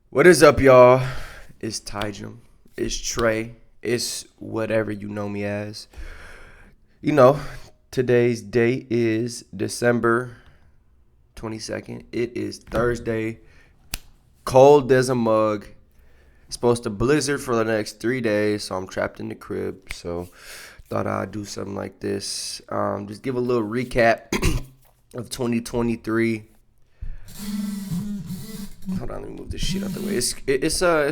What is up, y'all? It's Taijem. It's Trey. It's whatever you know me as. You know, today's date is December 22nd. It is Thursday. Cold as a mug. It's supposed to blizzard for the next 3 days, so I'm trapped in the crib. So, thought I'd do something like this. Just give a little recap of 2023. Hold on, let me move this shit out the way. It's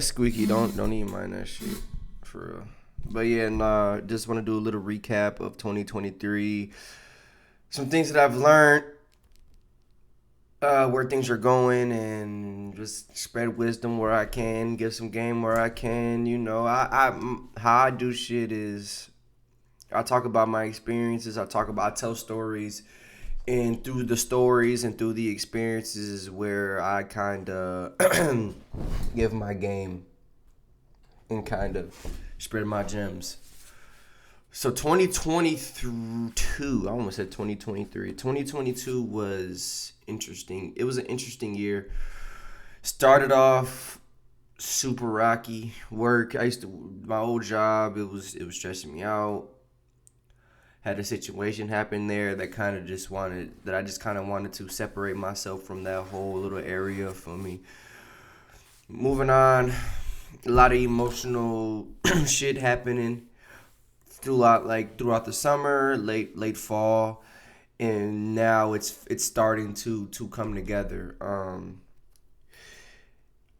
squeaky. Don't even mind that shit for real. But yeah, nah, just want to do a little recap of 2023. Some things that I've learned, where things are going, and just spread wisdom where I can, give some game where I can. How I do shit is I talk about my experiences. I tell stories, and through the stories and through the experiences is where I kind of give my game and kind of spread my gems. So 2022, I almost said 2023. 2022 was interesting. It was an interesting year. Started off super rocky work. My old job. It was stressing me out. Had a situation happen there that I just kind of wanted to separate myself from that whole little area for me. Moving on, a lot of emotional shit happening throughout the summer, late fall, and now it's starting to come together.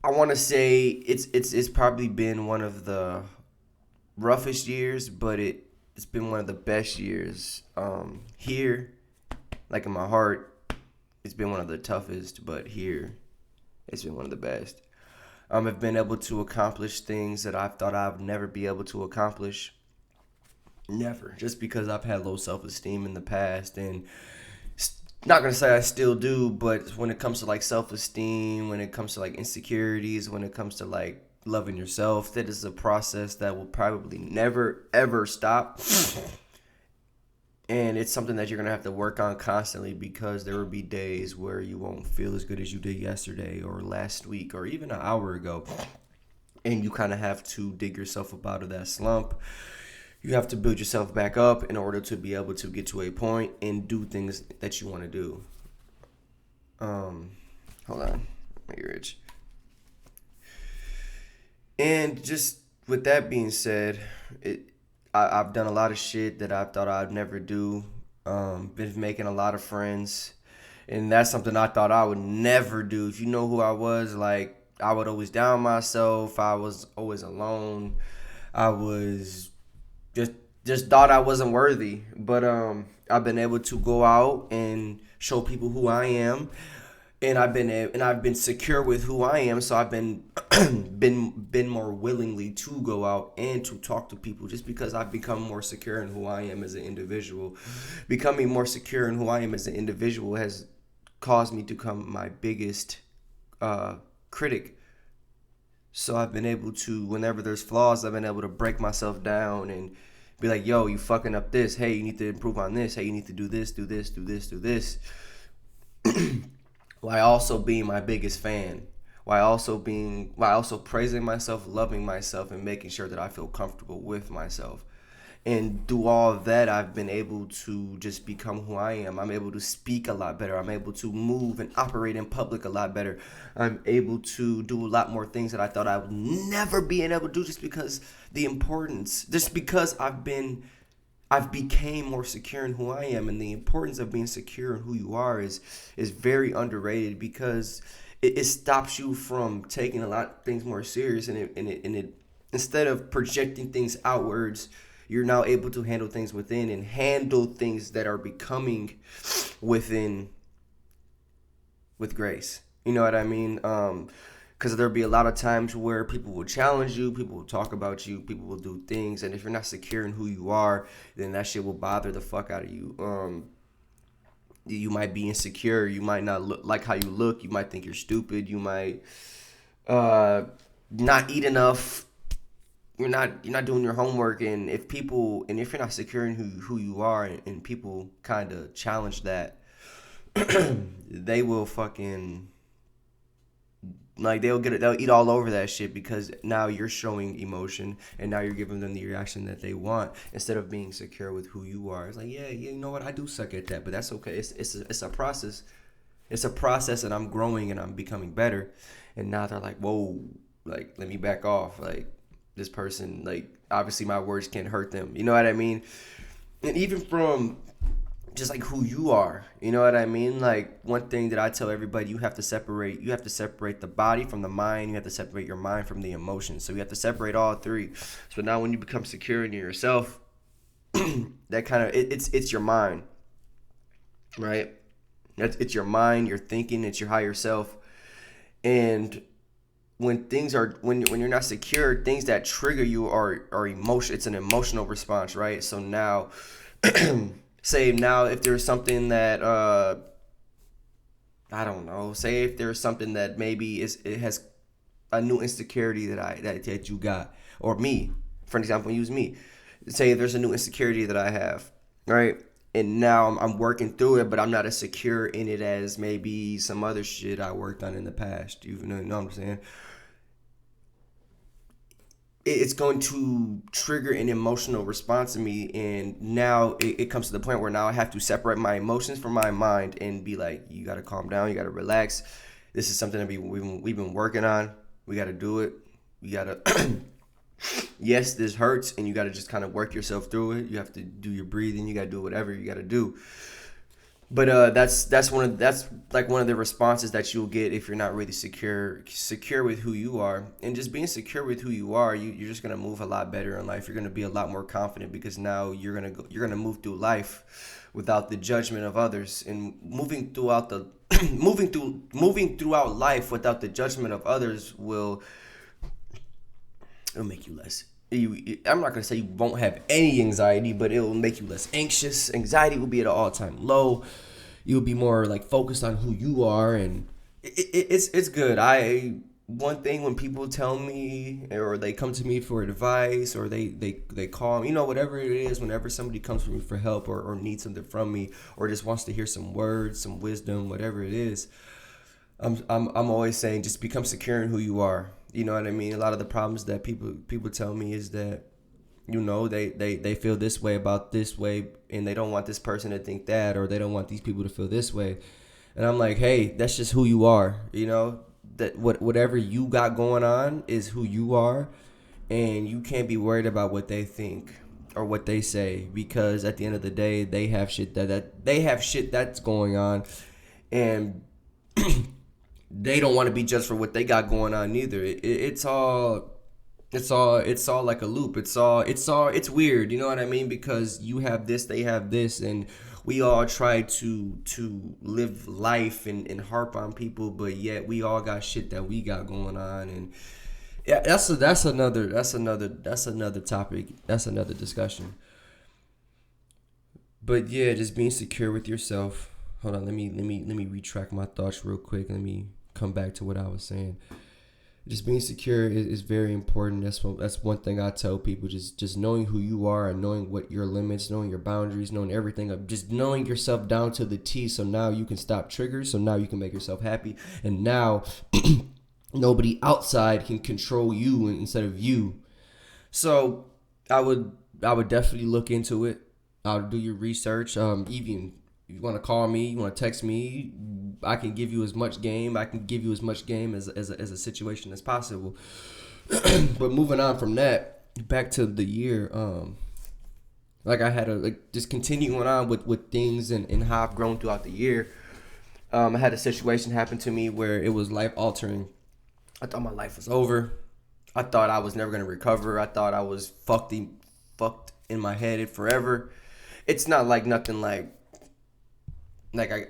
I want to say it's probably been one of the roughest years, but it's been one of the best years. Here, like in my heart, it's been one of the toughest, but here, it's been one of the best. I've been able to accomplish things that I thought I'd never be able to accomplish. Never. Just because I've had low self esteem in the past, and not gonna say I still do, but when it comes to like self esteem, when it comes to like insecurities, when it comes to like loving yourself, that is a process that will probably never ever stop. And it's something that you're gonna have to work on constantly, because there will be days where you won't feel as good as you did yesterday or last week or even an hour ago. And you kind of have to dig yourself up out of that slump. You have to build yourself back up in order to be able to get to a point and do things that you want to do. Um, Hold on, make it rich. And just with that being said, I've done a lot of shit that I thought I'd never do. Been making a lot of friends, and that's something I thought I would never do. If you know who I was, like I would always down myself. I was always alone. I was just just thought I wasn't worthy. But I've been able to go out and show people who I am, and I've been secure with who I am. So I've been been more willingly to go out and to talk to people, just because I've become more secure in who I am as an individual. Becoming more secure in who I am as an individual has caused me to become my biggest critic. So I've been able to, whenever there's flaws, I've been able to break myself down and be like, yo, you fucking up this. Hey, you need to improve on this. Hey, you need to do this, do this, do this, do this. While also being my biggest fan. While also praising myself, loving myself, and making sure that I feel comfortable with myself. And through all of that, I've been able to just become who I am. I'm able to speak a lot better. I'm able to move and operate in public a lot better. I'm able to do a lot more things that I thought I would never be able to do, just because I've became more secure in who I am. And the importance of being secure in who you are is very underrated, because it stops you from taking a lot of things more serious, and it instead of projecting things outwards, you're now able to handle things within, and handle things that are becoming within with grace. You know what I mean? Because there'll be a lot of times where people will challenge you, people will talk about you, people will do things, and if you're not secure in who you are, then that shit will bother the fuck out of you. You might be insecure. You might not look like how you look. You might think you're stupid. You might uh, not eat enough. You're not doing your homework. And if you're not secure in who you are, and people kind of challenge that, they will fucking Like they'll eat all over that shit because now you're showing emotion and now you're giving them the reaction that they want instead of being secure with who you are. It's like, yeah, yeah, you know what? I do suck at that, but that's okay. It's a process. It's a process, and I'm growing and I'm becoming better. And now they're like, whoa, like let me back off. Like this person, like obviously my words can hurt them. You know what I mean? And even from just like who you are, you know what I mean? Like one thing that I tell everybody, you have to separate the body from the mind. You have to separate your mind from the emotions. So you have to separate all three. So now when you become secure in yourself, that kind of it's your mind, right? It's your mind, your thinking, it's your higher self. And when you're not secure, things that trigger you are emotion. It's an emotional response, right? So now, say now if there's something that I don't know. Say if there's something that maybe it has a new insecurity that you got, or me, for example, use me. Say if there's a new insecurity that I have, right? And now I'm working through it, but I'm not as secure in it as maybe some other shit I worked on in the past. You know what I'm saying? It's going to trigger an emotional response in me, and now it comes to the point where now I have to separate my emotions from my mind and be like, you got to calm down, you got to relax. This is something that we've been working on. We got to do it. We got to yes, this hurts, and you got to just kind of work yourself through it. You have to do your breathing, you got to do whatever you got to do. But that's like one of the responses that you'll get if you're not really secure with who you are. And just being secure with who you are, you're just gonna move a lot better in life. You're gonna be a lot more confident because now you're gonna move through life without the judgment of others, and moving throughout the moving throughout life without the judgment of others it'll make you less. I'm not gonna say you won't have any anxiety, but it will make you less anxious. Anxiety will be at an all-time low. You'll be more like focused on who you are, and it's good. One thing when people tell me or they come to me for advice or they call me, whatever it is, whenever somebody comes to me for help or needs something from me or just wants to hear some words, some wisdom, whatever it is, I'm always saying just become secure in who you are. You know what I mean? A lot of the problems that people tell me is that, they feel this way about this way, and they don't want this person to think that, or they don't want these people to feel this way. And I'm like, hey, that's just who you are. That whatever you got going on is who you are, and you can't be worried about what they think or what they say, because at the end of the day, they have shit they have shit that's going on, and they don't want to be judged for what they got going on either. It's all like a loop. It's weird. You know what I mean? Because you have this, they have this, and we all try to live life and harp on people, but yet we all got shit that we got going on. And yeah, that's another topic. That's another discussion. But yeah, just being secure with yourself. Hold on, let me retract my thoughts real quick. Let me come back to what I was saying. Just being secure is very important. That's one thing I tell people. Just knowing who you are and knowing what your limits, knowing your boundaries, knowing everything of just knowing yourself down to the T. So now you can stop triggers. So now you can make yourself happy. And now nobody outside can control you instead of you. So I would definitely look into it. I'll do your research. Even you want to call me, you want to text me, I can give you as much game. I can give you as much game as a situation as possible. But moving on from that, back to the year, like I had just continuing on with things and how I've grown throughout the year. I had a situation happen to me where it was life altering. I thought my life was over. I thought I was never gonna recover. I thought I was fucked in my head forever. It's not like nothing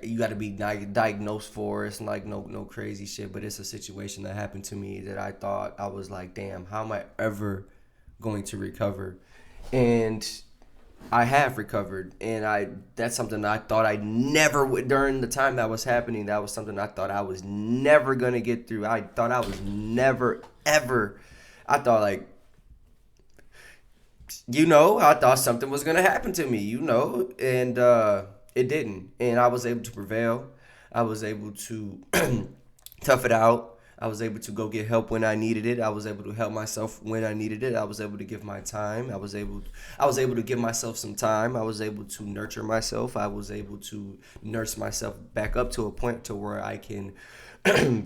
you got to be diagnosed for. It's like no crazy shit, but it's a situation that happened to me that I thought I was like, damn, how am I ever going to recover? And I have recovered, and that's something I thought I never would. During the time that was happening, that was something I thought I was never gonna get through. I thought I was never ever. I thought I thought something was gonna happen to me, and it didn't, and I was able to prevail. I was able to tough it out. I was able to go get help when I needed it. I was able to help myself when I needed it. I was able to give my time. I was able to give myself some time. I was able to nurture myself. I was able to nurse myself back up to a point to where I can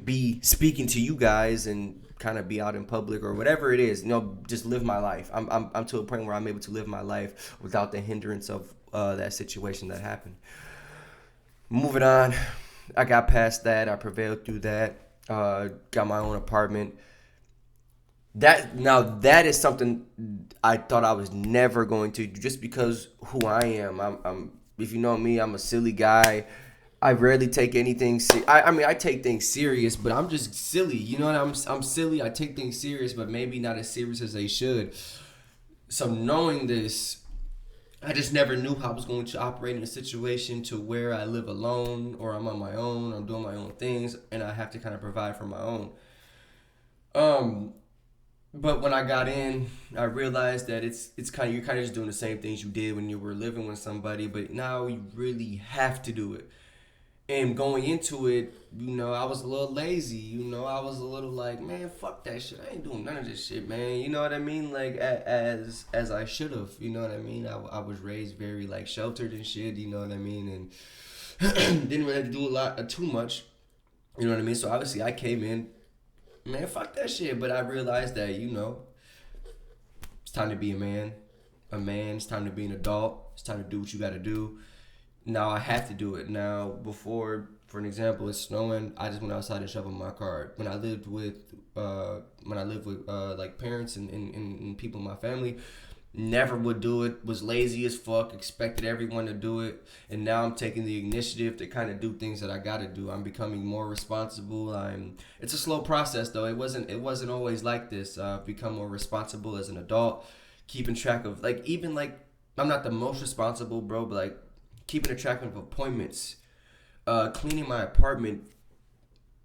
be speaking to you guys and kind of be out in public or whatever it is. Just live my life. I'm to a point where I'm able to live my life without the hindrance of that situation that happened. Moving on, I got past that. I prevailed through that. Got my own apartment. That is something I thought I was never going to do, just because who I am. I'm if you know me, I'm a silly guy. I rarely take anything. I mean, I take things serious, but I'm just silly. You know what? I'm silly. I take things serious, but maybe not as serious as they should. So knowing this, I just never knew how I was going to operate in a situation to where I live alone or I'm on my own, I'm doing my own things, and I have to kind of provide for my own. Um, but when I got in, I realized that it's kind of you're kind of just doing the same things you did when you were living with somebody, but now you really have to do it. And going into it, I was a little lazy. I was a little like, man, fuck that shit. I ain't doing none of this shit, man. You know what I mean? Like as I should have. You know what I mean? I was raised very like sheltered and shit. You know what I mean? And didn't really have to do a lot too much. You know what I mean? So obviously I came in, man, fuck that shit. But I realized that it's time to be a man. A man. It's time to be an adult. It's time to do what you got to do. Now I have to do it. Now, before, for an example, it's snowing, I just went outside and shoveled my car. When I lived with like parents and people in my family, never would do it. Was lazy as fuck. Expected everyone to do it, and now I'm taking the initiative to kind of do things that I got to do. I'm becoming more responsible. It's a slow process though. It wasn't always like this. I've become more responsible as an adult, keeping track of even I'm not the most responsible, bro, but keeping a track of appointments, cleaning my apartment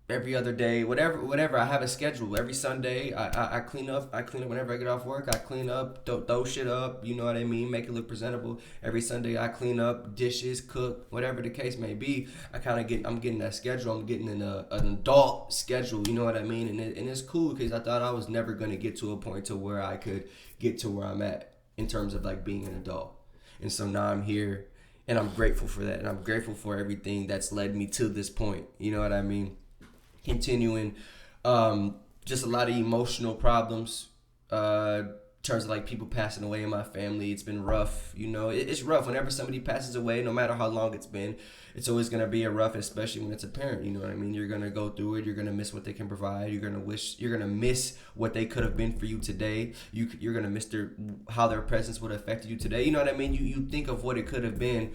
every other day, whatever. I have a schedule. Every Sunday, I clean up. I clean up whenever I get off work. I clean up, throw shit up. You know what I mean? Make it look presentable. Every Sunday, I clean up, dishes, cook, whatever the case may be. I'm getting that schedule. I'm getting an adult schedule. You know what I mean? And it's cool because I thought I was never gonna get to a point to where I could get to where I'm at in terms of being an adult. And so now I'm here. And I'm grateful for that. And I'm grateful for everything that's led me to this point. You know what I mean? Continuing. Just a lot of emotional problems. In terms of people passing away in my family. It's been rough. It's rough. Whenever somebody passes away, no matter how long it's been, it's always going to be a rough, especially when it's a parent. You know what I mean? You're going to go through it. You're going to miss what they can provide. You're going to miss what they could have been for you today. You're going to miss how their presence would have affected you today. You know what I mean? You think of what it could have been,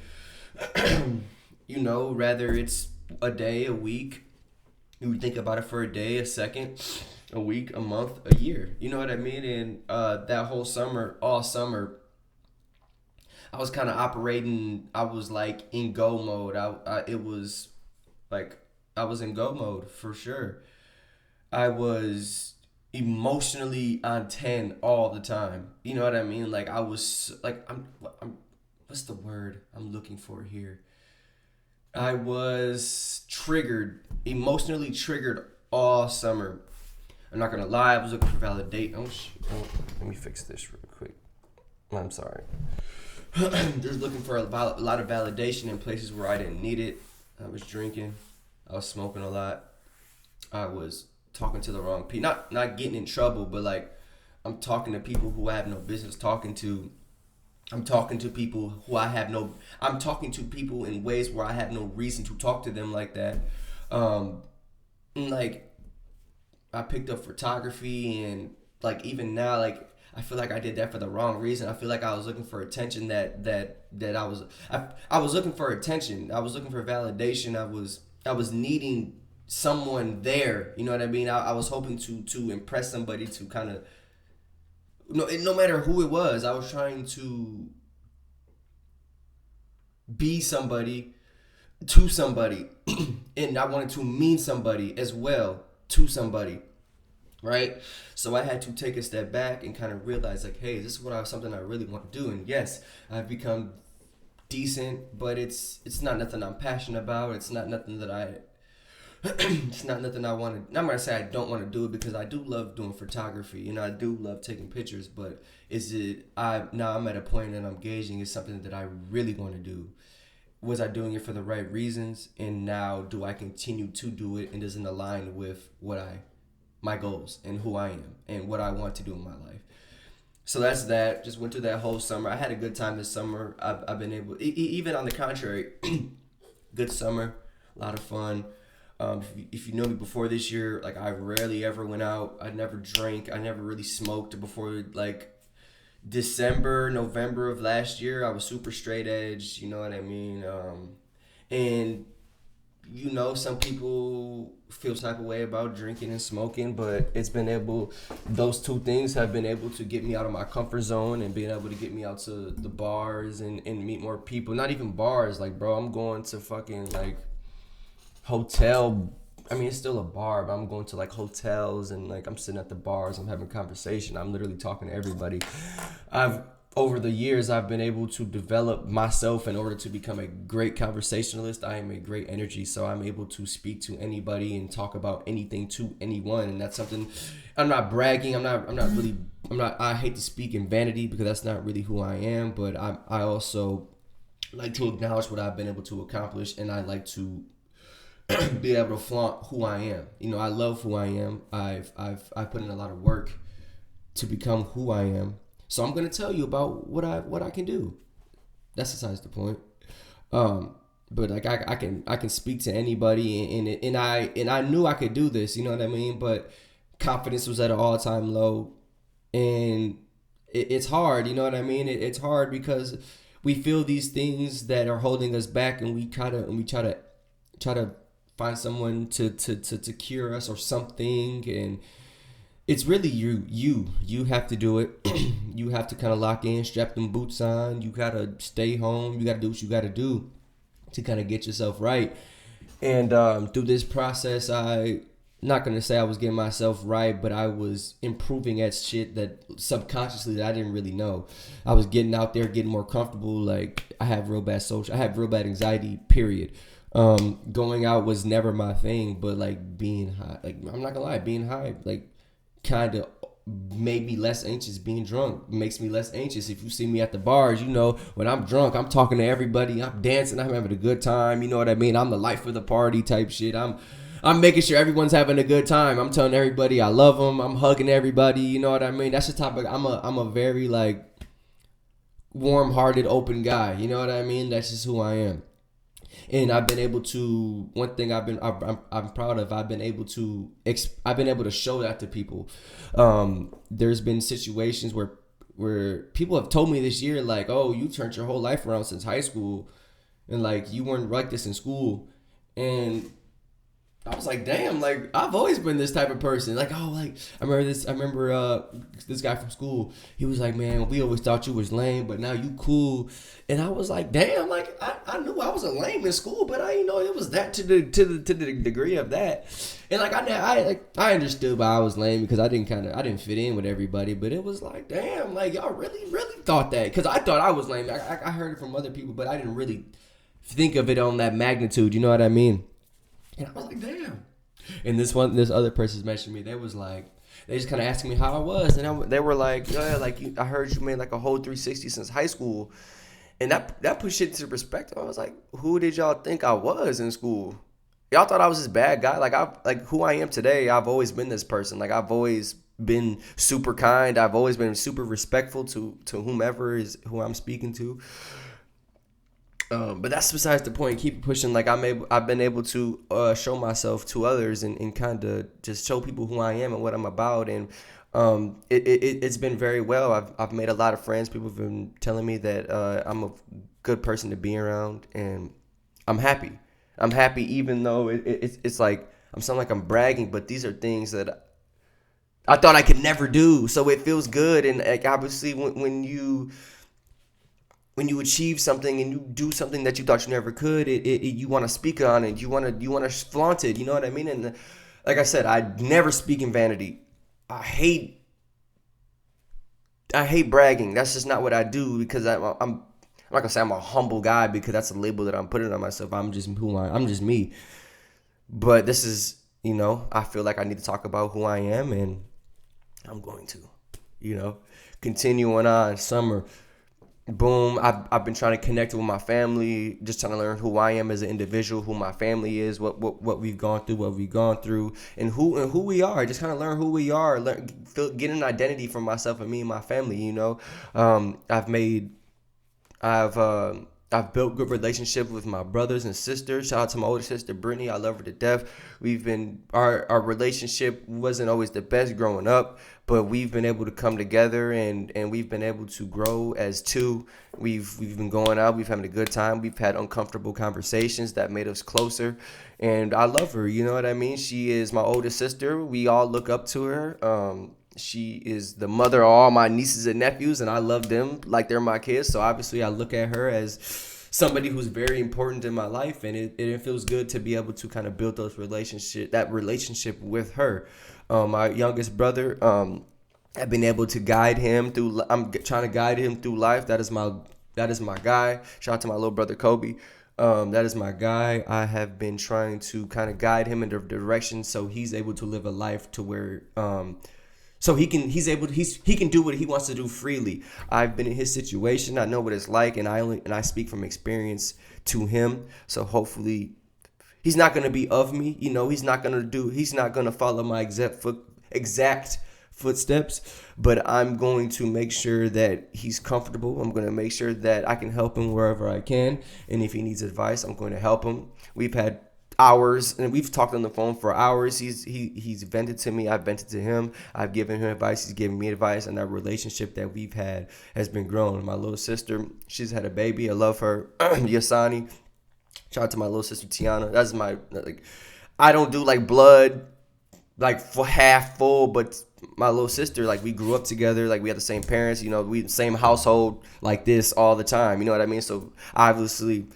rather it's a day, a week. You think about it for a day, a second, a week, a month, a year. You know what I mean? And that whole summer, all summer, I was kind of operating. I was in go mode. It was I was in go mode for sure. I was emotionally on 10 all the time. You know what I mean? I was I'm what's the word I'm looking for here? I was emotionally triggered all summer. I'm not gonna lie. I was looking for validate. Let me fix this real quick. I'm sorry. Just looking for a lot of validation in places where I didn't need it. I was drinking. I was smoking a lot. I was talking to the wrong people. Not getting in trouble, but I'm talking to people who I have no business talking to. I'm talking to people I'm talking to people in ways where I have no reason to talk to them like that. And I picked up photography and even now I feel like I did that for the wrong reason. I feel like I was looking for attention I was looking for attention. I was looking for validation. I was needing someone there. You know what I mean? I was hoping to impress somebody to kind of no matter who it was. I was trying to be somebody to somebody and I wanted to mean somebody as well to somebody. Right, so I had to take a step back and kind of realize hey, this is something I really want to do. And yes, I've become decent, but it's not nothing I'm passionate about. It's not nothing that I It's not nothing I want to. I'm gonna say I don't want to do it because I do love doing photography. I do love taking pictures. But is it? I now I'm at a point that I'm gauging is something that I really want to do. Was I doing it for the right reasons? And now do I continue to do it and doesn't align with my goals and who I am and what I want to do in my life? So that's that. Just went through that whole summer. I had a good time this summer. I've been able, even on the contrary, good summer, a lot of fun. If you know me before this year, like I rarely ever went out. I never drank. I never really smoked before like December, November of last year. I was super straight edge. You know what I mean? And some people feel type of way about drinking and smoking, but those two things have been able to get me out of my comfort zone and being able to get me out to the bars and meet more people. Not even bars, like, bro, I'm going to fucking like hotel. I mean, it's still a bar, but I'm going to like hotels and like I'm sitting at the bars. I'm having conversation. I'm literally talking to everybody. Over the years, I've been able to develop myself in order to become a great conversationalist. I am a great energy, so I'm able to speak to anybody and talk about anything to anyone, and that's something. I'm not bragging. I'm not really. I hate to speak in vanity because that's not really who I am. But I also like to acknowledge what I've been able to accomplish, and I like to be able to flaunt who I am. I love who I am. I've put in a lot of work to become who I am. So I'm gonna tell you about what I can do. That's besides the point. But like I can speak to anybody, and I knew I could do this. You know what I mean? But confidence was at an all time low, and it's hard. You know what I mean? It's hard because we feel these things that are holding us back, and we try to find someone to cure us or something, and it's really you have to do it. You have to kind of lock in, strap them boots on. You gotta stay home. You gotta do what you gotta do to kind of get yourself right. And through this process, I not gonna say I was getting myself right, but I was improving at shit that subconsciously that I didn't really know. I was getting out there, getting more comfortable. Like I have real bad anxiety. Period. Going out was never my thing, but like being high, like I'm not gonna lie, being high, like kind of made me less anxious. Being drunk makes me less anxious. If you see me at the bars, when I'm drunk, I'm talking to everybody, I'm dancing, I'm having a good time. You know what I mean? I'm the life of the party type shit. I'm making sure everyone's having a good time. I'm telling everybody I love them. I'm hugging everybody. You know what I mean? That's the topic. I'm a very like warm-hearted, open guy. You know what I mean? That's just who I am. And I've been able to. One thing I'm proud of. I've been able to show that to people. There's been situations where people have told me this year, like, "Oh, you turned your whole life around since high school, and like you weren't like this in school," and I was like, damn, like I've always been this type of person. Like, oh, like I remember this guy from school. He was like, man, we always thought you was lame, but now you cool. And I was like, damn, like I knew I was a lame in school, but I didn't know it was that to the degree of that. And like I understood why I was lame because I didn't fit in with everybody. But it was like, damn, like y'all really thought that, because I thought I was lame. I heard it from other people, but I didn't really think of it on that magnitude. You know what I mean? And I was like, damn. And this other person's mentioned me. They just kind of asking me how I was, and they were like, yeah, like I heard you made like a whole 360 since high school, and that put shit into perspective. I was like, who did y'all think I was in school? Y'all thought I was this bad guy. Like who I am today. I've always been this person. Like I've always been super kind. I've always been super respectful to whomever is who I'm speaking to. But that's besides the point. Keep pushing. Like I've been able to show myself to others and kind of just show people who I am and what I'm about. And it's been very well. I've made a lot of friends. People have been telling me that I'm a good person to be around, and I'm happy. I'm happy, even though it's like I'm sounding like I'm bragging, but these are things that I thought I could never do. So it feels good, and like obviously when you achieve something and you do something that you thought you never could, you want to speak on it. You want to flaunt it. You know what I mean? And like I said, I never speak in vanity. I hate bragging. That's just not what I do, because I'm not gonna say I'm a humble guy, because that's a label that I'm putting on myself. I'm just me. But this is, I feel like I need to talk about who I am, and I'm going to, you know, continuing on. Summer, boom. I've been trying to connect with my family, just trying to learn who I am as an individual, who my family is, what we've gone through, and who we are. Just kind of learn who we are, get an identity for myself and me and my family. I've made I've uh, I've built good relationships with my brothers and sisters. Shout out to my older sister Brittany. I love her to death. Our relationship wasn't always the best growing up, but we've been able to come together, and we've been able to grow as two. We've been going out. We've having a good time. We've had uncomfortable conversations that made us closer, and I love her. You know what I mean? She is my older sister. We all look up to her. She is the mother of all my nieces and nephews, and I love them like they're my kids. So obviously, I look at her as somebody who's very important in my life, and it feels good to be able to kind of build that relationship with her. My youngest brother, I've been able to guide him through. I'm trying to guide him through life. That is my guy. Shout out to my little brother Kobe. That is my guy. I have been trying to kind of guide him in the direction so he's able to live a life to where so he can do what he wants to do freely. I've been in his situation. I know what it's like, and I speak from experience to him. So hopefully he's not going to be of me. He's not going to follow my exact footsteps, but I'm going to make sure that he's comfortable. I'm going to make sure that I can help him wherever I can, and if he needs advice, I'm going to help him. We've had hours, and we've talked on the phone for hours. He's vented to me. I've vented to him. I've given him advice. He's given me advice, and that relationship that we've had has been growing. My little sister, she's had a baby. I love her. Yasani. Shout out to my little sister Tiana. That's my I don't do like blood like for half full, but my little sister, like, we grew up together, like, we had the same parents, we same household, like this all the time, you know what I mean? So obviously,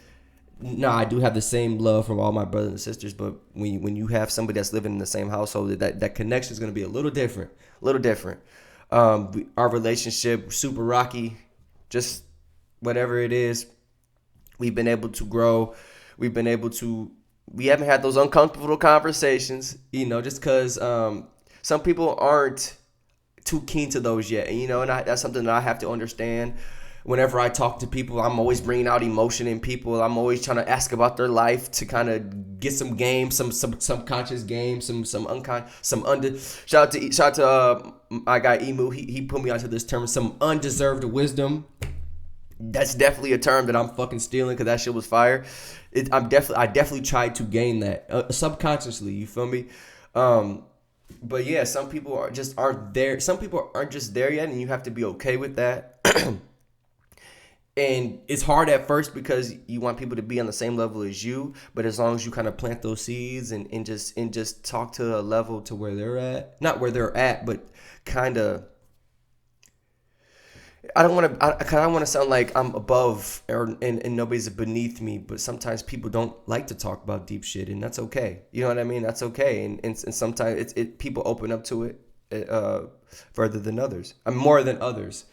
no, I do have the same love from all my brothers and sisters, but when you have somebody that's living in the same household, that connection is going to be a little different. Our relationship, super rocky, just whatever it is, we've been able to grow. We haven't had those uncomfortable conversations, just because some people aren't too keen to those yet, and that's something that I have to understand. Whenever I talk to people, I'm always bringing out emotion in people. I'm always trying to ask about their life to kind of get some game, some subconscious game, some unconscious, Shout out to my guy Emu. He put me onto this term, some undeserved wisdom. That's definitely a term that I'm fucking stealing because that shit was fire. I definitely tried to gain that subconsciously. You feel me? But yeah, some people aren't there. Some people aren't just there yet, and you have to be okay with that. And it's hard at first because you want people to be on the same level as you, but as long as you kind of plant those seeds and just talk to a level to where they're at, not where they're at, but kind of. I don't want to sound like I'm above and nobody's beneath me, but sometimes people don't like to talk about deep shit, and that's okay. You know what I mean? That's okay, and sometimes people open up to it further than others, more than others.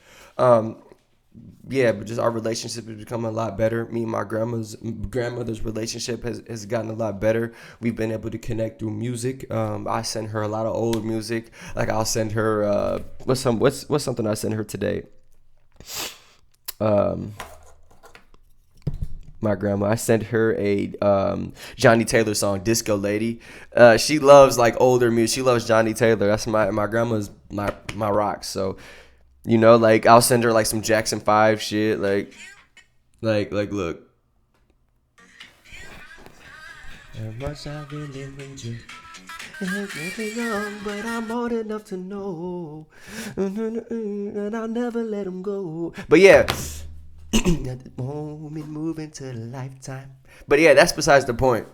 Yeah, but just our relationship has become a lot better. Me and my grandmother's relationship has gotten a lot better. We've been able to connect through music. I send her a lot of old music. Like, I'll send her what's something I sent her today. My grandma, I sent her a Johnny Taylor song, Disco Lady. She loves like older music. She loves Johnny Taylor. That's my grandma's my rock. So, like, I'll send her like some Jackson 5 shit, like look. Much I've been living you. Nothing wrong, but I'm old enough to know, and I'll never let him go. But yeah, at the moment, moving to the lifetime. But yeah, that's besides the point.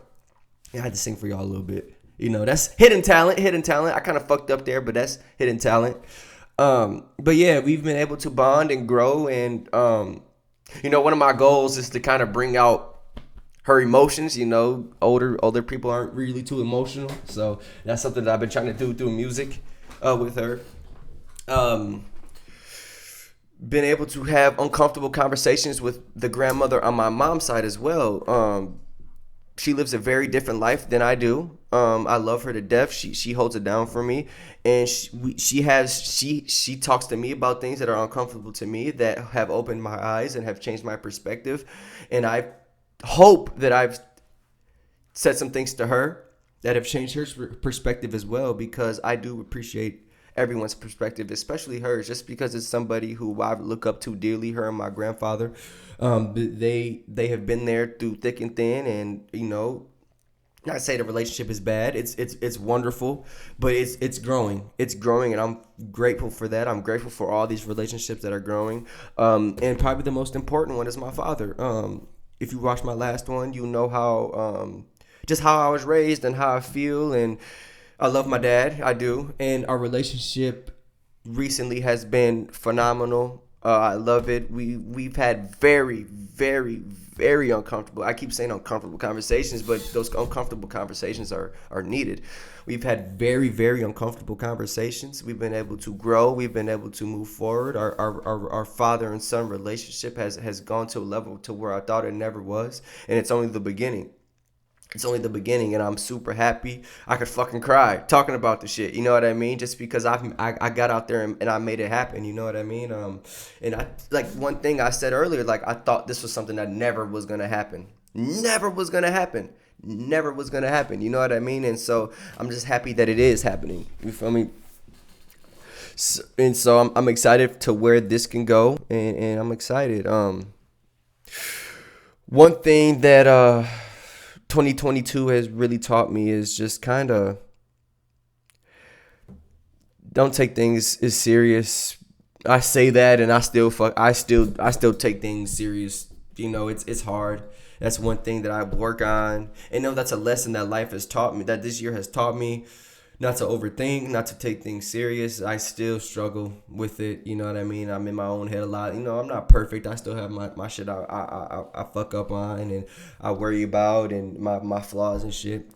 I had to sing for y'all a little bit. That's hidden talent. I kind of fucked up there, but that's hidden talent. But yeah, we've been able to bond and grow, and one of my goals is to kind of bring out her emotions. Older people aren't really too emotional, so that's something that I've been trying to do through music with her. Been able to have uncomfortable conversations with the grandmother on my mom's side as well. she lives a very different life than I do. I love her to death. She holds it down for me, and she talks to me about things that are uncomfortable to me that have opened my eyes and have changed my perspective. And I hope that I've said some things to her that have changed her perspective as well, because I do appreciate everyone's perspective, especially hers, just because it's somebody who I look up to dearly. Her and my grandfather, they have been there through thick and thin, and not say the relationship is bad. It's wonderful, but it's growing. It's growing, and I'm grateful for that. I'm grateful for all these relationships that are growing. And probably the most important one is my father. If you watched my last one, you know how just how I was raised and how I feel, and I love my dad. I do, and our relationship recently has been phenomenal. I love it. We've had very, very, very uncomfortable. I keep saying uncomfortable conversations, but those uncomfortable conversations are needed. We've had very, very uncomfortable conversations. We've been able to grow. We've been able to move forward. Our father and son relationship has gone to a level to where I thought it never was, and it's only the beginning. It's only the beginning, and I'm super happy. I could fucking cry talking about the shit. You know what I mean? Just because I got out there and I made it happen. You know what I mean? And I, like, one thing I said earlier, like, I thought this was something that never was gonna happen. Never was gonna happen. Never was gonna happen. You know what I mean? And so I'm just happy that it is happening. You feel me? So I'm excited to where this can go, and I'm excited. One thing that 2022 has really taught me is just kind of don't take things as serious. I say that, and I still take things serious. It's hard. That's one thing that I work on, and that's a lesson that life has taught me, that this year has taught me, not to overthink, not to take things serious. I still struggle with it. You know what I mean? I'm in my own head a lot. I'm not perfect. I still have my shit I fuck up on, and I worry about, and my flaws and shit.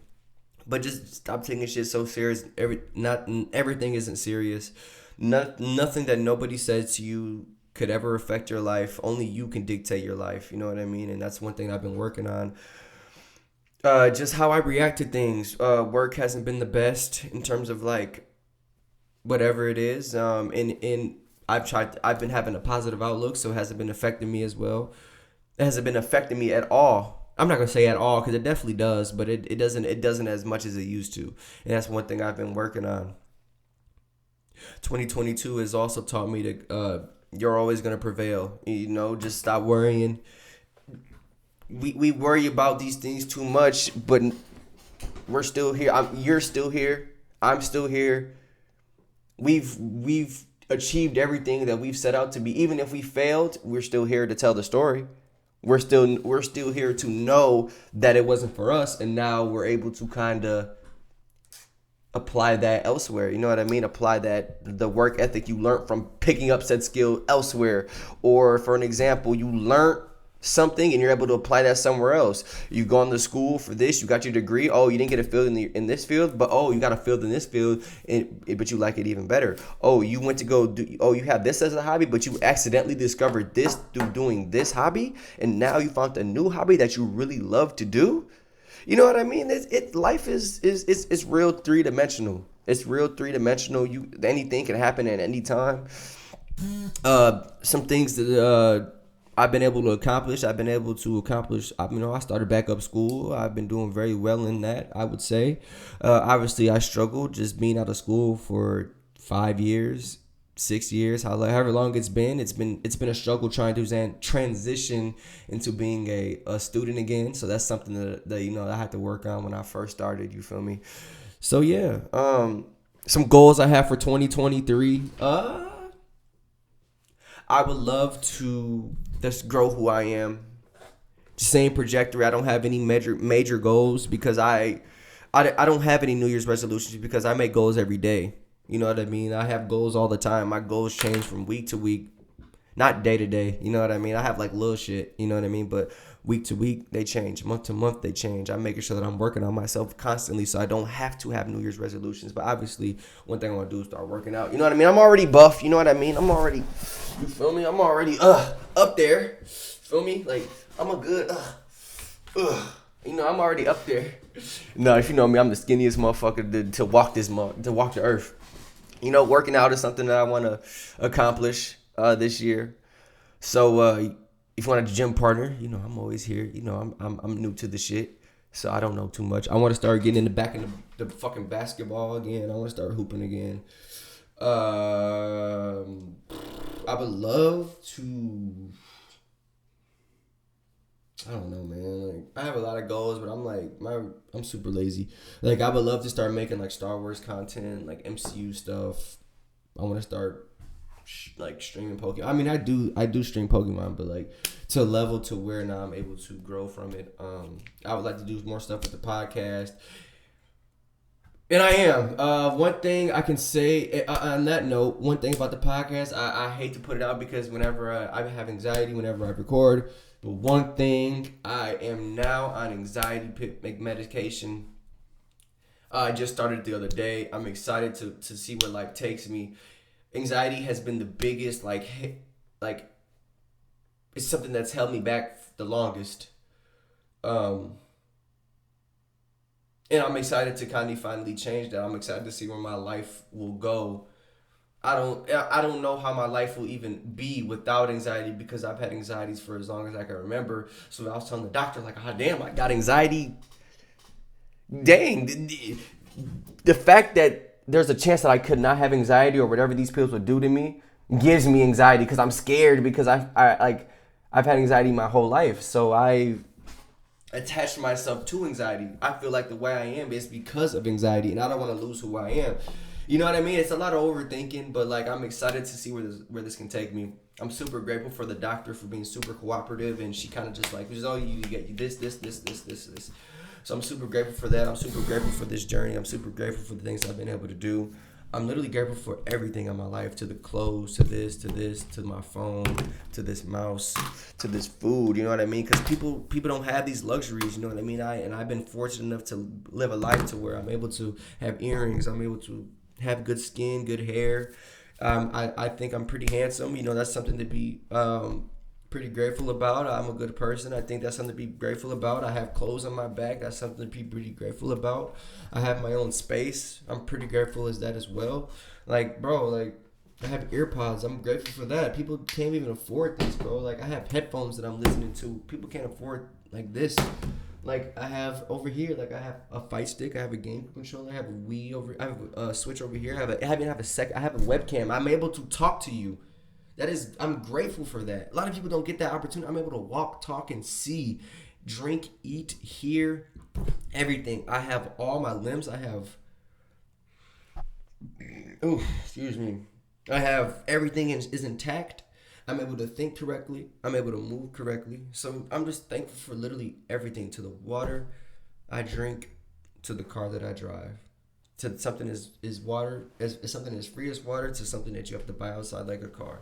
But just stop taking shit so serious. Everything isn't serious. Nothing that nobody says to you could ever affect your life. Only you can dictate your life. You know what I mean? And that's one thing I've been working on. Just how I react to things. Work hasn't been the best in terms of, like, whatever it is. And I've been having a positive outlook, so it hasn't been affecting me as well. It hasn't been affecting me at all. I'm not gonna say at all, because it definitely does, but it doesn't as much as it used to. And that's one thing I've been working on. 2022 has also taught me to you're always gonna prevail. Just stop worrying. We worry about these things too much, but we're still here. You're still here. I'm still here. We've achieved everything that we've set out to be. Even if we failed, we're still here to tell the story. We're still here to know that it wasn't for us, and now we're able to kind of apply that elsewhere. You know what I mean? Apply the work ethic you learned from picking up said skill elsewhere. Or, for an example, you learned something and you're able to apply that somewhere else. You gone to school for this, you got your degree. Oh, you didn't get a field in this field, but you got a field in this field, but you like it even better. Oh, you went to go do. Oh, you have this as a hobby, but you accidentally discovered this through doing this hobby, and now you found a new hobby that you really love to do. You know what I mean? Life is real three-dimensional. It's real three-dimensional. Anything can happen at any time. Some things that I've been able to accomplish. I started back up school. I've been doing very well in that, I would say. Obviously, I struggled just being out of school for 5 years, 6 years, however long it's been. It's been a struggle trying to transition into being a student again. So that's something that I had to work on when I first started. You feel me? So yeah. Some goals I have for 2023. I would love to just grow who I am. Same trajectory. I don't have any major goals because I don't have any New Year's resolutions because I make goals every day. You know what I mean? I have goals all the time. My goals change from week to week, not day to day. You know what I mean? I have like little shit. You know what I mean? But week to week, they change. Month to month, they change. I'm making sure that I'm working on myself constantly so I don't have to have New Year's resolutions. But obviously, one thing I want to do is start working out. You know what I mean? I'm already buff. You know what I mean? You feel me? I'm already up there. Feel me? Like, I'm a good, I'm already up there. No, if you know me, I'm the skinniest motherfucker to walk to walk the earth. Working out is something that I want to accomplish this year. So if you want a gym partner, I'm always here. I'm new to the shit, so I don't know too much. I want to start getting in the back in the fucking basketball again. I want to start hooping again. I would love to. I don't know, man. Like, I have a lot of goals, but I'm super lazy. Like, I would love to start making like Star Wars content, like MCU stuff. I want to start like streaming Pokemon. I mean, I do stream Pokemon, but like to a level to where now I'm able to grow from it. I would like to do more stuff with the podcast. And I am. One thing I can say on that note, one thing about the podcast, I hate to put it out because whenever I have anxiety, whenever I record, but one thing, I am now on anxiety medication. I just started the other day. I'm excited to see where life takes me. Anxiety has been the biggest, like it's something that's held me back the longest. Um, and I'm excited to kind of finally change that. I'm excited to see where my life will go. I don't know how my life will even be without anxiety because I've had anxieties for as long as I can remember. So I was telling the doctor like, "Ah, damn, I got anxiety. Dang, the fact that there's a chance that I could not have anxiety or whatever these pills would do to me gives me anxiety because I'm scared because I've had anxiety my whole life. So I attach myself to anxiety. I feel like the way I am is because of anxiety, and I don't want to lose who I am. You know what I mean? It's a lot of overthinking, but like I'm excited to see where this can take me. I'm super grateful for the doctor for being super cooperative, and she kind of just like, oh, you get you this. So I'm super grateful for that. I'm super grateful for this journey. I'm super grateful for the things I've been able to do. I'm literally grateful for everything in my life, to the clothes, to this, to my phone, to this mouse, to this food. You know what I mean? Because people don't have these luxuries. You know what I mean? I've been fortunate enough to live a life to where I'm able to have earrings. I'm able to have good skin, good hair. I think I'm pretty handsome. That's something to be pretty grateful about. I'm a good person. I think that's something to be grateful about. I have clothes on my back. That's something to be pretty grateful about. I have my own space. I'm pretty grateful as that as well. Like, bro, like I have earpods. I'm grateful for that. People can't even afford this, bro. Like I have headphones that I'm listening to. People can't afford like this. Like I have over here, like I have a fight stick, I have a game controller, I have a Wii over, I have a Switch over here, I have a webcam. I'm able to talk to you. I'm grateful for that. A lot of people don't get that opportunity. I'm able to walk, talk, and see, drink, eat, hear, everything. I have all my limbs. Excuse me. I have everything is intact. I'm able to think correctly. I'm able to move correctly. So I'm just thankful for literally everything, to the water I drink, to the car that I drive, to something is water, as something as free as water, to something that you have to buy outside like a car.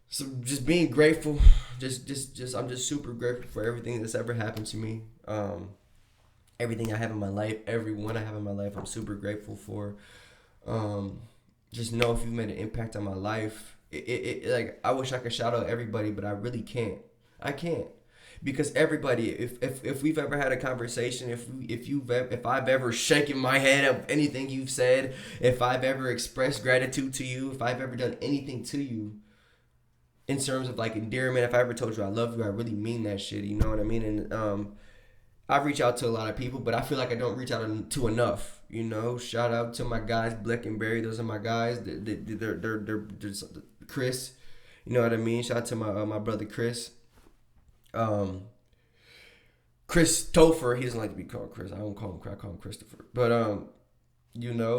So just being grateful, I'm just super grateful for everything that's ever happened to me. Everything I have in my life, everyone I have in my life, I'm super grateful for. Just know if you've made an impact on my life. Like I wish I could shout out everybody, but I really can't. I can't. Because everybody, if we've ever had a conversation, if I've ever shaken my head at anything you've said, if I've ever expressed gratitude to you, if I've ever done anything to you, in terms of like endearment, if I ever told you I love you, I really mean that shit. You know what I mean? And I reach out to a lot of people, but I feel like I don't reach out to enough. Shout out to my guys, Black and Barry. Those are my guys. They're Chris. You know what I mean? Shout out to my brother Chris. Chris Topher. He doesn't like to be called Chris. I don't call him. I call him Christopher. But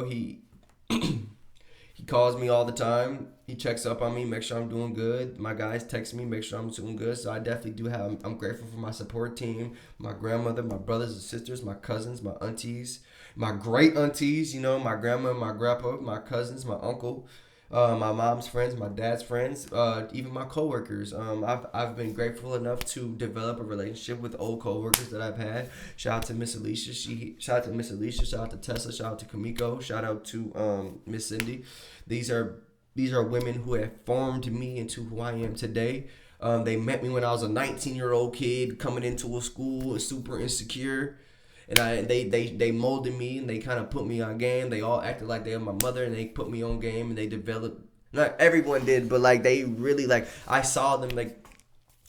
he he calls me all the time. He checks up on me, make sure I'm doing good. My guys text me, make sure I'm doing good. So I definitely do have. I'm grateful for my support team, my grandmother, my brothers and sisters, my cousins, my aunties, my great aunties. My grandma, my grandpa, my cousins, my uncle, my mom's friends, my dad's friends, even my coworkers. I've been grateful enough to develop a relationship with old coworkers that I've had. Shout out to Miss Alicia. Shout out to Miss Alicia. Shout out to Tessa. Shout out to Kamiko. Shout out to Miss Cindy. These are women who have formed me into who I am today. They met me when I was a 19-year-old kid coming into a school, super insecure. And they molded me, and they kind of put me on game. They all acted like they were my mother, and they put me on game, and they developed. Not everyone did, but like they really like. I saw them like.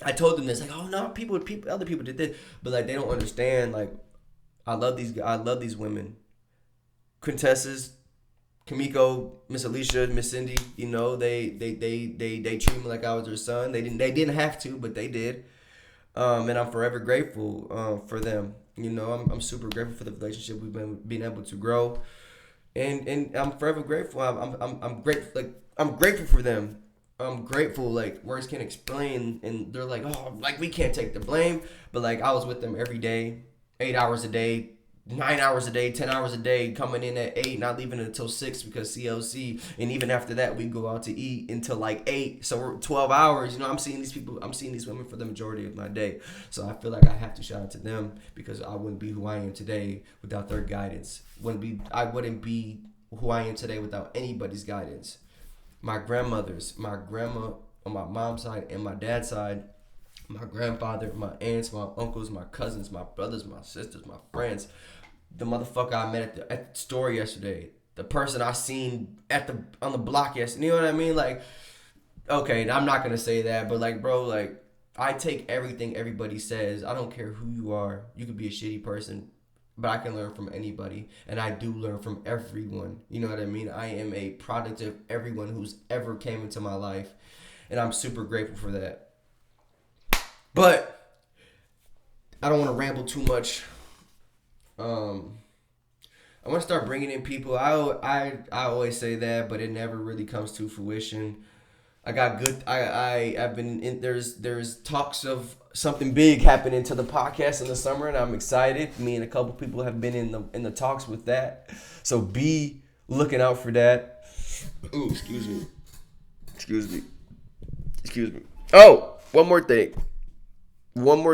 I told them this like, oh no, other people did this, but like they don't understand. Like, I love these women, Quintess's, Kamiko, Miss Alicia, Miss Cindy. You know, they treat me like I was their son. They didn't have to, but they did. And I'm forever grateful for them. You know, I'm super grateful for the relationship we've been able to grow, and I'm forever grateful. I'm grateful. Like, I'm grateful for them. I'm grateful. Like, words can't explain. And they're like, oh, like we can't take the blame, but like I was with them every day, 8 hours a day, 9 hours a day, 10 hours a day, coming in at 8, not leaving until 6 because CLC. And even after that, we go out to eat until like 8. So we're 12 hours. You know, I'm seeing these women for the majority of my day. So I feel like I have to shout out to them because I wouldn't be who I am today without their guidance. I wouldn't be who I am today without anybody's guidance. My grandmothers, my grandma on my mom's side and my dad's side, my grandfather, my aunts, my uncles, my cousins, my brothers, my sisters, my friends, the motherfucker I met at the store yesterday, the person I seen on the block yesterday. You know what I mean? Like, okay, I'm not gonna say that, but like, bro, like, I take everything everybody says. I don't care who you are. You could be a shitty person, but I can learn from anybody, and I do learn from everyone. You know what I mean? I am a product of everyone who's ever came into my life, and I'm super grateful for that. But I don't want to ramble too much. I want to start bringing in people. I always say that, but it never really comes to fruition. I got good. I've been in. There's talks of something big happening to the podcast in the summer, and I'm excited. Me and a couple people have been in the talks with that, so be looking out for that. Ooh, excuse me. Oh, one more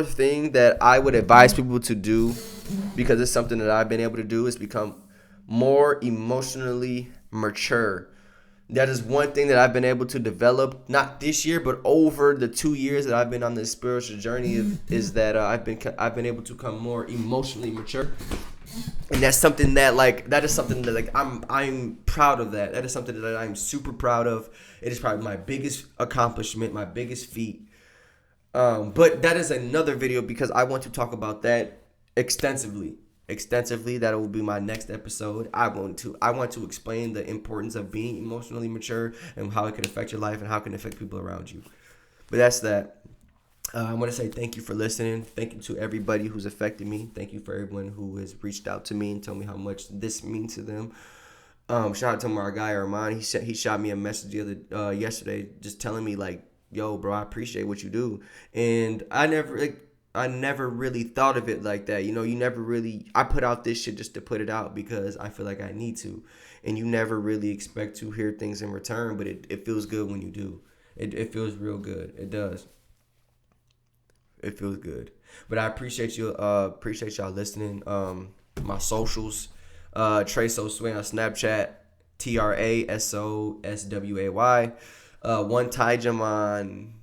thing that I would advise people to do, because it's something that I've been able to do, is become more emotionally mature. That is one thing that I've been able to develop, not this year, but over the 2 years that I've been on this spiritual journey. Is that I've been able to become more emotionally mature, and that's something that I'm proud of. That is something that I'm super proud of. It is probably my biggest accomplishment, my biggest feat. But that is another video because I want to talk about that extensively. That will be my next episode. I want to explain the importance of being emotionally mature and how it can affect your life and how it can affect people around you. But that's that. I want to say thank you for listening. Thank you to everybody who's affected me. Thank you for everyone who has reached out to me and told me how much this means to them. Shout out to my guy Armand. He shot me a message yesterday, just telling me like, "Yo, bro, I appreciate what you do." And I never really thought of it like that. You know, I put out this shit just to put it out because I feel like I need to. And you never really expect to hear things in return, but it feels good when you do. It feels real good. It does. It feels good. But I appreciate y'all listening. My socials, Trey Sosway on Snapchat, TRASOSWAY. One Taijem on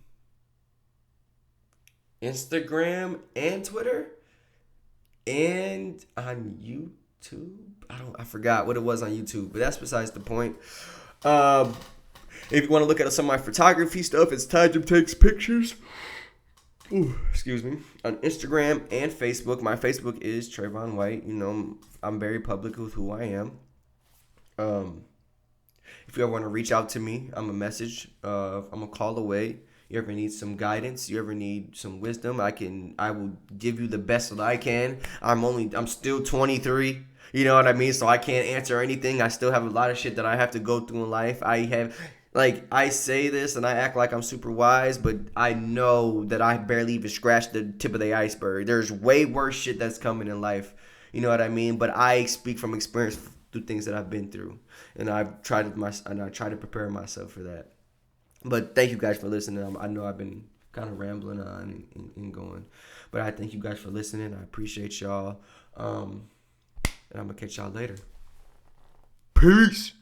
Instagram and Twitter, and on YouTube. I forgot what it was on YouTube, but that's besides the point. If you want to look at some of my photography stuff, it's Taijem Takes Pictures. Ooh, excuse me. On Instagram and Facebook. My Facebook is Trayvon White. You know, I'm very public with who I am. If you ever want to reach out to me, I'm a message. I'm a call away. You ever need some guidance? You ever need some wisdom? I will give you the best that I can. I'm still 23. You know what I mean? So I can't answer anything. I still have a lot of shit that I have to go through in life. I say this and I act like I'm super wise, but I know that I barely even scratched the tip of the iceberg. There's way worse shit that's coming in life. You know what I mean? But I speak from experience through things that I've been through, and I try to prepare myself for that. But thank you guys for listening. I know I've been kind of rambling on and going, but I thank you guys for listening. I appreciate y'all, and I'm gonna catch y'all later. Peace.